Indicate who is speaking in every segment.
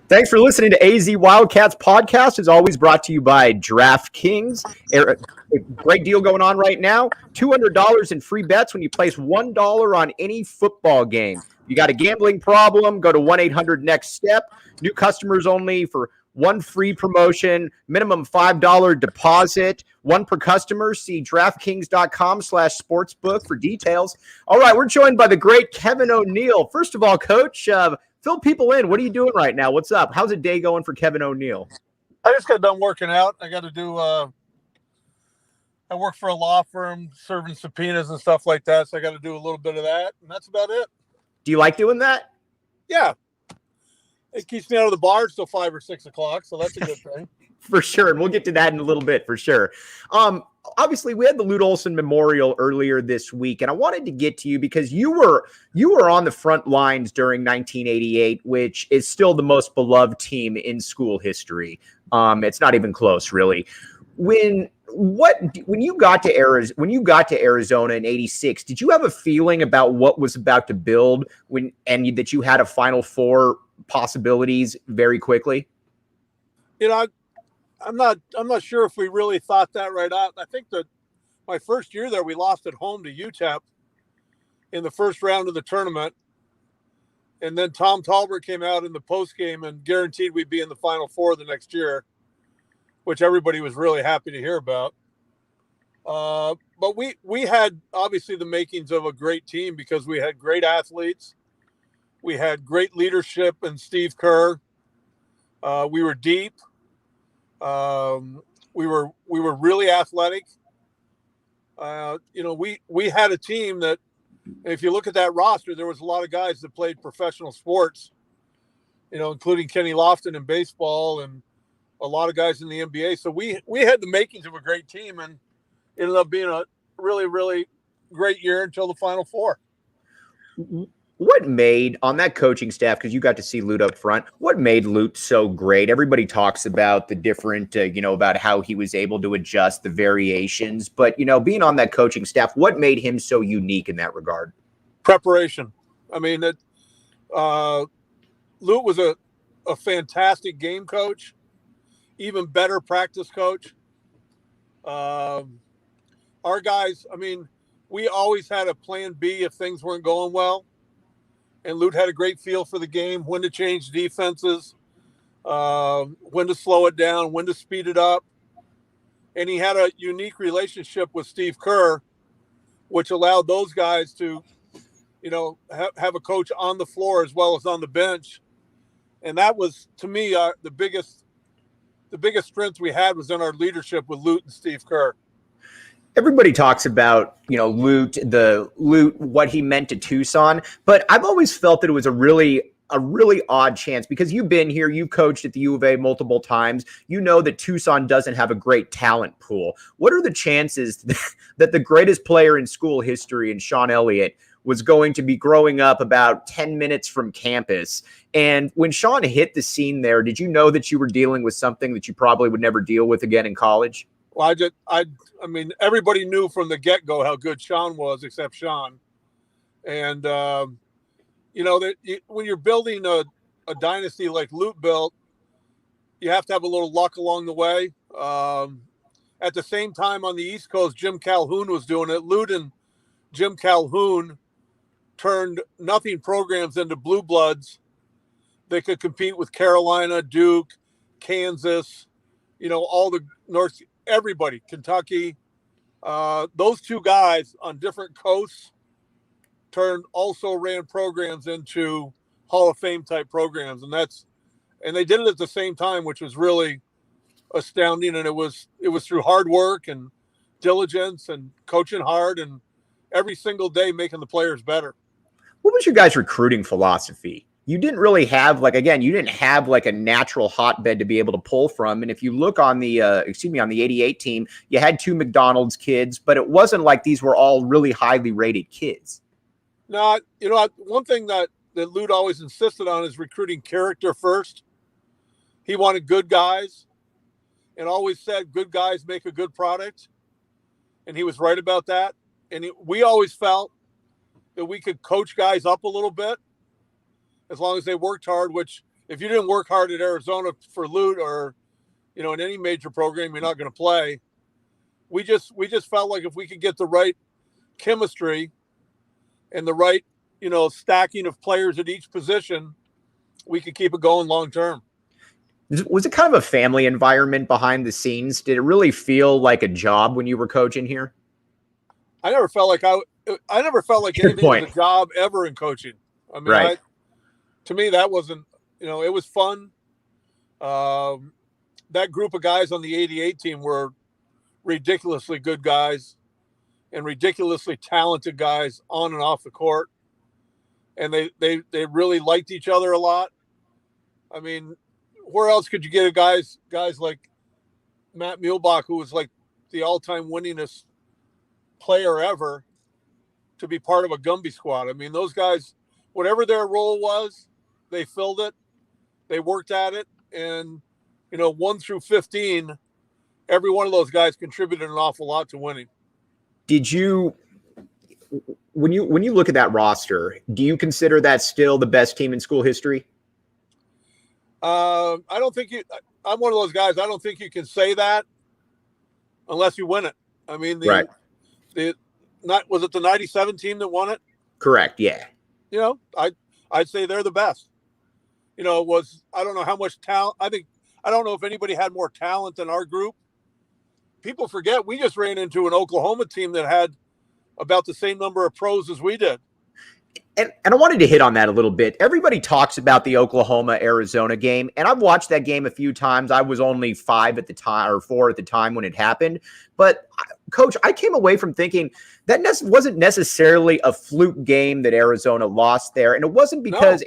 Speaker 1: Thanks for listening to AZ Wildcats podcast. Is always brought to you by DraftKings. A great deal going on right now. $200 in free bets when you place $1 on any football game. You got a gambling problem? Go to 1-800-NEXT-STEP. New customers only for one free promotion, minimum $5 deposit, one per customer. See DraftKings.com/sportsbook for details. All right, we're joined by the great Kevin O'Neill. First of all, Coach, fill people in. What are you doing right now? What's up? How's a day going for Kevin O'Neill?
Speaker 2: I just got done working out. I got to do, I work for a law firm serving subpoenas and stuff like that. So I got to do a little bit of that. And that's about it.
Speaker 1: Do you like doing that?
Speaker 2: Yeah. It keeps me out of the bars till 5 or 6 o'clock. So that's a good thing.
Speaker 1: For sure. And we'll get to that in a little bit for sure. Obviously, we had the Lute Olson Memorial earlier this week, and I wanted to get to you because you were on the front lines during 1988, which is still the most beloved team in school history. It's not even close, really. When you got to Arizona in '86, did you have a feeling about what was about to build and that you had a Final Four possibilities very quickly?
Speaker 2: You know, I'm not sure if we really thought that right out. I think that my first year there, we lost at home to UTEP in the first round of the tournament. And then Tom Talbert came out in the post game and guaranteed we'd be in the Final Four the next year, which everybody was really happy to hear about. But we had obviously the makings of a great team because we had great athletes. We had great leadership in Steve Kerr. We were deep. We were really athletic. We had a team that, if you look at that roster, there was a lot of guys that played professional sports, including Kenny Lofton in baseball and a lot of guys in the NBA. So we had the makings of a great team, and it ended up being a really, really great year until the Final Four.
Speaker 1: What made, on that coaching staff, because you got to see Lute up front, what made Lute so great? Everybody talks about the different, about how he was able to adjust the variations. But, being on that coaching staff, what made him so unique in that regard?
Speaker 2: Preparation. I mean, Lute was a fantastic game coach, even better practice coach. Our guys, we always had a plan B if things weren't going well. And Lute had a great feel for the game, when to change defenses, when to slow it down, when to speed it up. And he had a unique relationship with Steve Kerr, which allowed those guys to, have a coach on the floor as well as on the bench. And that was, to me, the biggest strength we had was in our leadership with Lute and Steve Kerr.
Speaker 1: Everybody talks about, Lute, what he meant to Tucson, but I've always felt that it was a really odd chance because you've been here, you've coached at the U of A multiple times. You know that Tucson doesn't have a great talent pool. What are the chances that the greatest player in school history, in Sean Elliott, was going to be growing up about 10 minutes from campus? And when Sean hit the scene there, did you know that you were dealing with something that you probably would never deal with again in college?
Speaker 2: Well, everybody knew from the get-go how good Sean was, except Sean. And, that when you're building a dynasty like Lute built, you have to have a little luck along the way. At the same time, on the East Coast, Jim Calhoun was doing it. Lute and Jim Calhoun turned nothing programs into blue bloods. They could compete with Carolina, Duke, Kansas, all the North. Everybody, Kentucky, those two guys on different coasts also ran programs into Hall of Fame type programs. And they did it at the same time, which was really astounding. And it was through hard work and diligence and coaching hard and every single day making the players better.
Speaker 1: What was your guys' recruiting philosophy? You didn't really have you didn't have a natural hotbed to be able to pull from. And if you look on the, on the 88 team, you had 2 McDonald's kids, but it wasn't like these were all really highly rated kids.
Speaker 2: No, one thing that Lute always insisted on is recruiting character first. He wanted good guys and always said good guys make a good product. And he was right about that. And we always felt that we could coach guys up a little bit as long as they worked hard, which if you didn't work hard at Arizona for loot or, in any major program, you're not going to play. We just felt like if we could get the right chemistry and the right, stacking of players at each position, we could keep it going long term.
Speaker 1: Was it kind of a family environment behind the scenes? Did it really feel like a job when you were coaching here?
Speaker 2: I never felt like anything was a job ever in coaching. I mean,
Speaker 1: right.
Speaker 2: To me, that wasn't, it was fun. That group of guys on the 88 team were ridiculously good guys and ridiculously talented guys on and off the court. And they really liked each other a lot. I mean, where else could you get guys like Matt Muehlbach, who was like the all-time winningest player ever, to be part of a Gumby squad? I mean, those guys, whatever their role was, they filled it, they worked at it, and 1 through 15, every one of those guys contributed an awful lot to winning.
Speaker 1: Did you, when you look at that roster, do you consider that still the best team in school history?
Speaker 2: I don't think I'm one of those guys. I don't think you can say that unless you win it. I mean,
Speaker 1: right.
Speaker 2: Was it the 97 team that won it?
Speaker 1: Correct. Yeah.
Speaker 2: I'd say they're the best. I don't know how much talent. I don't know if anybody had more talent than our group. People forget we just ran into an Oklahoma team that had about the same number of pros as we did.
Speaker 1: And I wanted to hit on that a little bit. Everybody talks about the Oklahoma-Arizona game, and I've watched that game a few times. I was only 5 at the time, or 4 at the time when it happened. But, Coach, I came away from thinking that wasn't necessarily a fluke game that Arizona lost there, and it wasn't because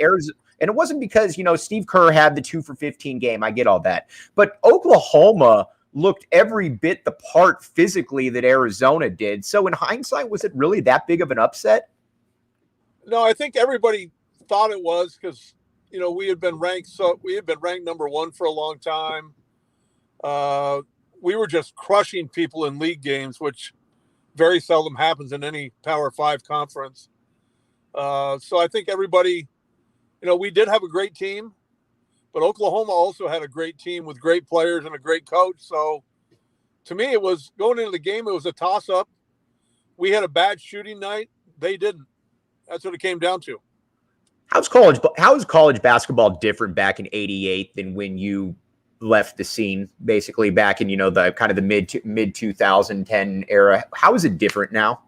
Speaker 1: And it wasn't because, Steve Kerr had the 2 for 15 game. I get all that. But Oklahoma looked every bit the part physically that Arizona did. So in hindsight, was it really that big of an upset?
Speaker 2: No, I think everybody thought it was because, we had been ranked number 1 for a long time. We were just crushing people in league games, which very seldom happens in any Power 5 conference. So I think everybody, we did have a great team, but Oklahoma also had a great team with great players and a great coach. So to me, it was going into the game, it was a toss-up. We had a bad shooting night. They didn't. That's what it came down to.
Speaker 1: How is college basketball different back in '88 than when you left the scene, basically back in, the kind of the mid 2010 era? How is it different now?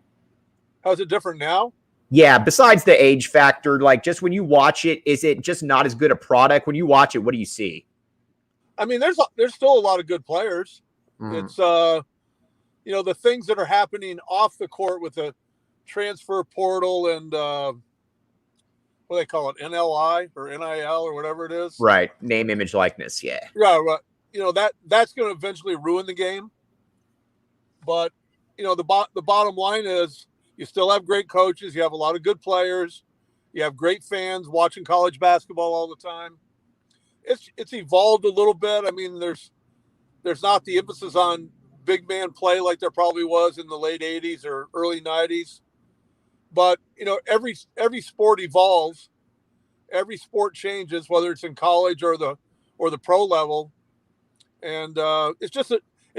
Speaker 2: How is it different now?
Speaker 1: Yeah, besides the age factor, like just when you watch it, is it just not as good a product? When you watch it, what do you see?
Speaker 2: I mean, there's still a lot of good players. It's the things that are happening off the court with the transfer portal and what do they call it, NLI or NIL or whatever it is.
Speaker 1: Right, name, image, likeness. Yeah.
Speaker 2: Yeah, right. That's going to eventually ruin the game. But the bottom line is, you still have great coaches. You have a lot of good players. You have great fans watching college basketball all the time. It's evolved a little bit. I mean, there's not the emphasis on big man play like there probably was in the late 80s or early 90s. But, every sport evolves. Every sport changes, whether it's in college or the pro level. And it's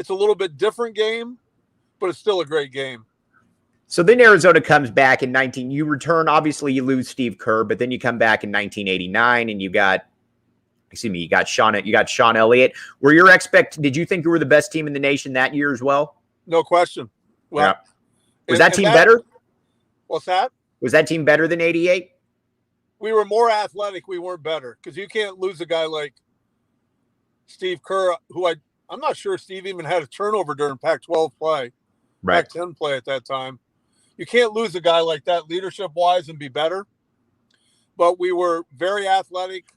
Speaker 2: a little bit different game, but it's still a great game.
Speaker 1: So then Arizona comes back in you return, obviously you lose Steve Kerr, but then you come back in 1989 and you got Sean Elliott. Did you think you were the best team in the nation that year as well?
Speaker 2: No question. Well,
Speaker 1: yeah. Was that team better?
Speaker 2: What's that?
Speaker 1: Was that team better than 88?
Speaker 2: We were more athletic. We weren't better because you can't lose a guy like Steve Kerr, who I'm not sure Steve even had a turnover during Pac-12 play,
Speaker 1: right.
Speaker 2: Pac-10 play at that time. You can't lose a guy like that leadership-wise and be better. But we were very athletic.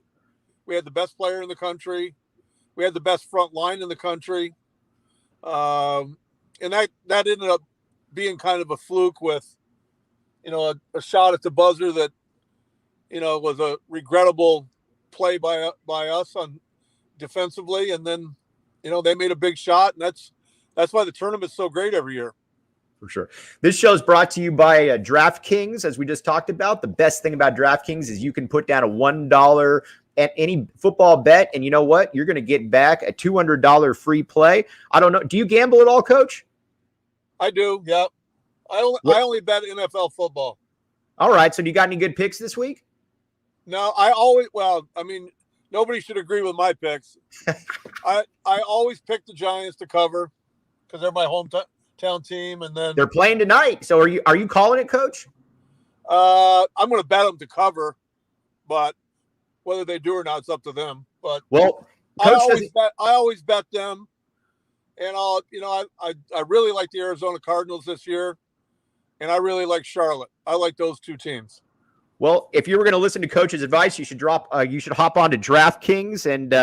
Speaker 2: We had the best player in the country. We had the best front line in the country. And that ended up being kind of a fluke with, a shot at the buzzer that, was a regrettable play by us on defensively. And then, they made a big shot. And that's why the tournament's so great every year.
Speaker 1: For sure. This show is brought to you by DraftKings, as we just talked about. The best thing about DraftKings is you can put down a $1 at any football bet, and you know what? You're going to get back a $200 free play. I don't know. Do you gamble at all, Coach?
Speaker 2: I do. Yep. I only bet NFL football.
Speaker 1: All right. So do you got any good picks this week?
Speaker 2: No, nobody should agree with my picks. I always pick the Giants to cover because they're my hometown team, and then
Speaker 1: they're playing tonight. So are you calling it, Coach?
Speaker 2: I'm going to bet them to cover, but whether they do or not, it's up to them. But
Speaker 1: well,
Speaker 2: I always bet them, and I really like the Arizona Cardinals this year, and I really like Charlotte. I like those two teams.
Speaker 1: Well, if you were going to listen to Coach's advice, you should hop on to DraftKings, and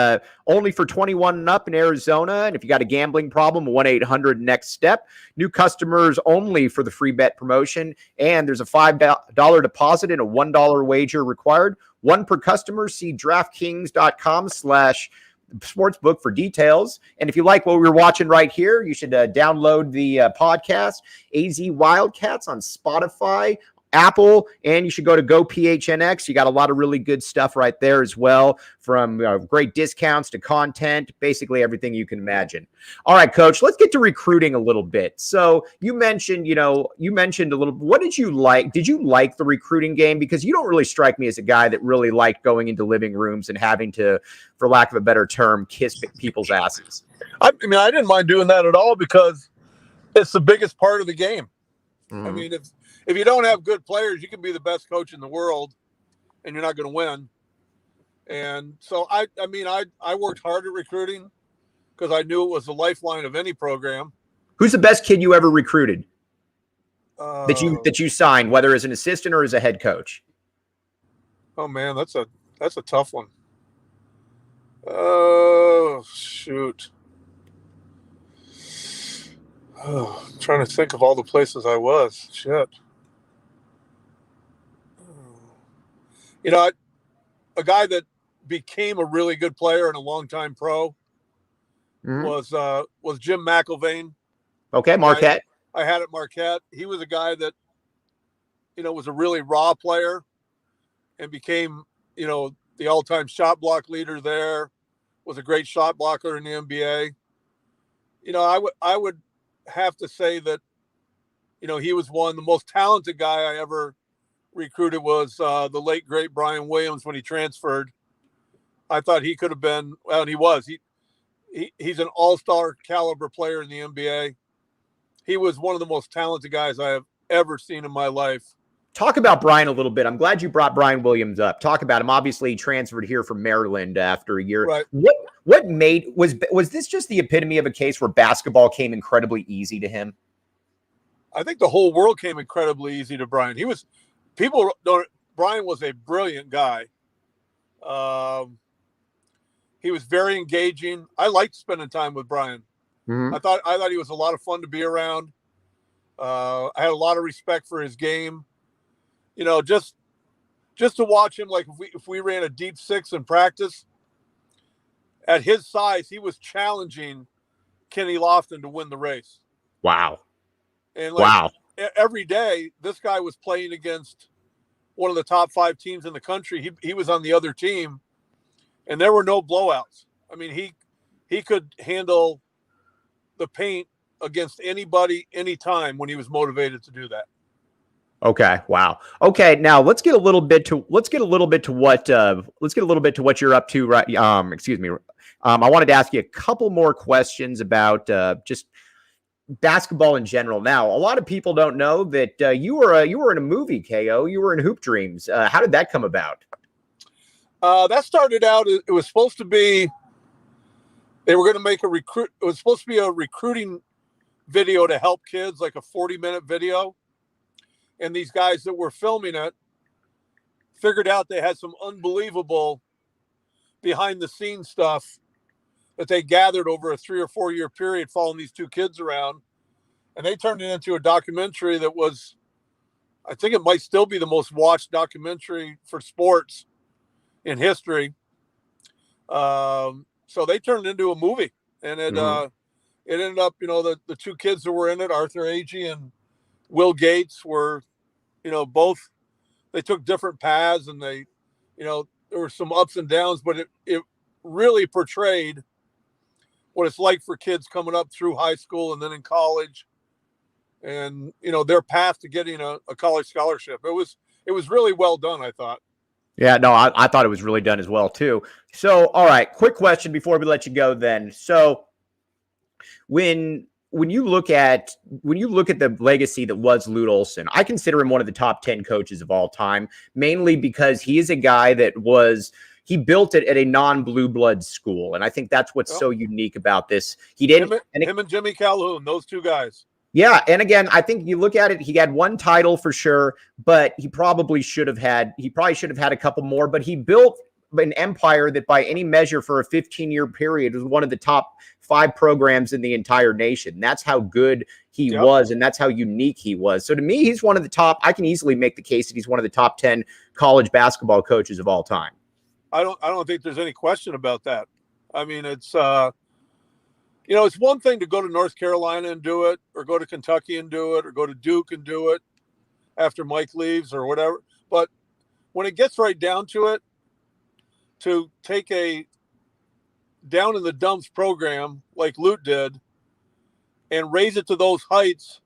Speaker 1: only for 21 and up in Arizona. And if you got a gambling problem, 1-800-NEXT-STEP. New customers only for the free bet promotion. And there's a $5 deposit and a $1 wager required. One per customer. See DraftKings.com/sportsbook for details. And if you like what we're watching right here, you should download the podcast, AZ Wildcats, on Spotify, Apple, and you should go to Go PHNX. You got a lot of really good stuff right there as well, from great discounts to content, basically everything you can imagine. All right, Coach, let's get to recruiting a little bit. So you mentioned a little, what did you like? Did you like the recruiting game? Because you don't really strike me as a guy that really liked going into living rooms and having to, for lack of a better term, kiss people's asses.
Speaker 2: I didn't mind doing that at all because it's the biggest part of the game.
Speaker 1: Mm-hmm.
Speaker 2: I mean, if you don't have good players, you can be the best coach in the world and you're not going to win. And so I worked hard at recruiting because I knew it was the lifeline of any program.
Speaker 1: Who's the best kid you ever recruited that you signed, whether as an assistant or as a head coach?
Speaker 2: Oh man, that's a tough one. Oh, shoot. Oh, I'm trying to think of all the places I was. Shit. A guy that became a really good player and a longtime pro was Jim McIlvain.
Speaker 1: Okay, Marquette.
Speaker 2: I had at Marquette. He was a guy that, was a really raw player and became, the all-time shot block leader there, was a great shot blocker in the NBA. I would have to say that, he was the most talented guy I ever recruited was the late, great Brian Williams when he transferred. I thought he could have been, well, and he was. He's an all-star caliber player in the NBA. He was one of the most talented guys I have ever seen in my life.
Speaker 1: Talk about Brian a little bit. I'm glad you brought Brian Williams up. Talk about him. Obviously, he transferred here from Maryland after a year.
Speaker 2: Right.
Speaker 1: What was this just the epitome of a case where basketball came incredibly easy to him?
Speaker 2: I think the whole world came incredibly easy to Brian. Brian was a brilliant guy. He was very engaging. I liked spending time with Brian.
Speaker 1: Mm-hmm.
Speaker 2: I thought he was a lot of fun to be around. I had a lot of respect for his game. Just to watch him, like if we ran a deep six in practice, at his size, he was challenging Kenny Lofton to win the race.
Speaker 1: Wow.
Speaker 2: And
Speaker 1: wow.
Speaker 2: Every day, this guy was playing against one of the top 5 teams in the country. He was on the other team, and there were no blowouts. I mean, he could handle the paint against anybody, anytime when he was motivated to do that.
Speaker 1: Okay. Wow. Okay. Now let's get a little bit to what you're up to. Right. Excuse me. I wanted to ask you a couple more questions about just basketball in general. Now, a lot of people don't know that you were in a movie, KO. You were in Hoop Dreams. How did that come about?
Speaker 2: That started out. It was supposed to be. They were going to make it was supposed to be a recruiting video to help kids, like a 40-minute video. And these guys that were filming it figured out they had some unbelievable behind-the-scenes stuff that they gathered over a 3 or 4 year period following these 2 kids around. And they turned it into a documentary that was, I think it might still be the most watched documentary for sports in history. So they turned it into a movie. And it ended up, the 2 kids that were in it, Arthur Agee and Will Gates, were, both, they took different paths, and they, there were some ups and downs, but it really portrayed what it's like for kids coming up through high school and then in college, and their path to getting a college scholarship. It was really well done, I thought.
Speaker 1: Yeah, no, I thought it was really done as well too. So, all right, quick question before we let you go then. So when you look at the legacy that was Lute Olson, I consider him one of the top 10 coaches of all time, mainly because he is a guy that he built it at a non-blue blood school. And I think that's what's so unique about this. He didn't
Speaker 2: him and Jimmy Calhoun, those two guys.
Speaker 1: Yeah. And again, I think you look at it, he had one title for sure, but he probably should have had a couple more, but he built an empire that by any measure for a 15-year period was one of the top 5 programs in the entire nation. That's how good he was, and that's how unique he was. So to me, he's one of the top. I can easily make the case that he's one of the top 10 college basketball coaches of all time.
Speaker 2: I don't think there's any question about that. I mean, it's it's one thing to go to North Carolina and do it, or go to Kentucky and do it, or go to Duke and do it after Mike leaves or whatever. But when it gets right down to it, to take a down in the dumps program like Lute did and raise it to those heights,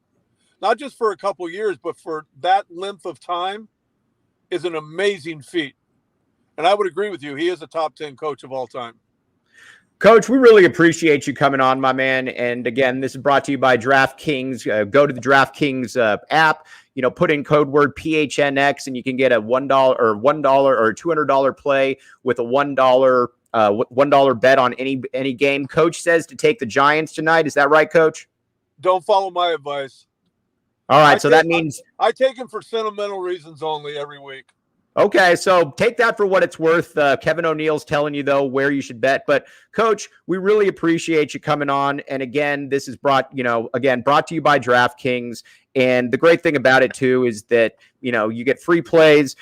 Speaker 2: not just for a couple years, but for that length of time, is an amazing feat. And I would agree with you. He is a top 10 coach of all time.
Speaker 1: Coach, we really appreciate you coming on, my man. And again, this is brought to you by DraftKings. Go to the DraftKings app, put in code word PHNX, and you can get a $1 or $200 play with a $1 bet on any game. Coach says to take the Giants tonight. Is that right, Coach?
Speaker 2: Don't follow my advice.
Speaker 1: All right, that means
Speaker 2: I take him for sentimental reasons only every week.
Speaker 1: Okay, so take that for what it's worth. Kevin O'Neill's telling you, though, where you should bet. But, Coach, we really appreciate you coming on. And, again, this is brought to you by DraftKings. And the great thing about it, too, is that, you get free plays,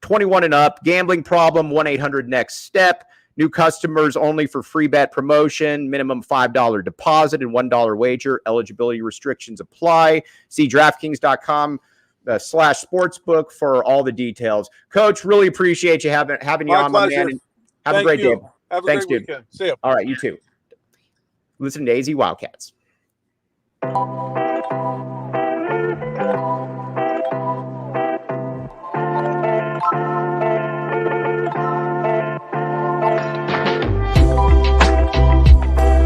Speaker 1: 21 and up, gambling problem, 1-800-NEXT-STEP. New customers only for free bet promotion, minimum $5 deposit and $1 wager. Eligibility restrictions apply. See DraftKings.com. /sportsbook for all the details. Coach, really appreciate you having you on, my man. And have a great day.
Speaker 2: Have a great weekend. See you.
Speaker 1: All right, you too. Listen to AZ Wildcats.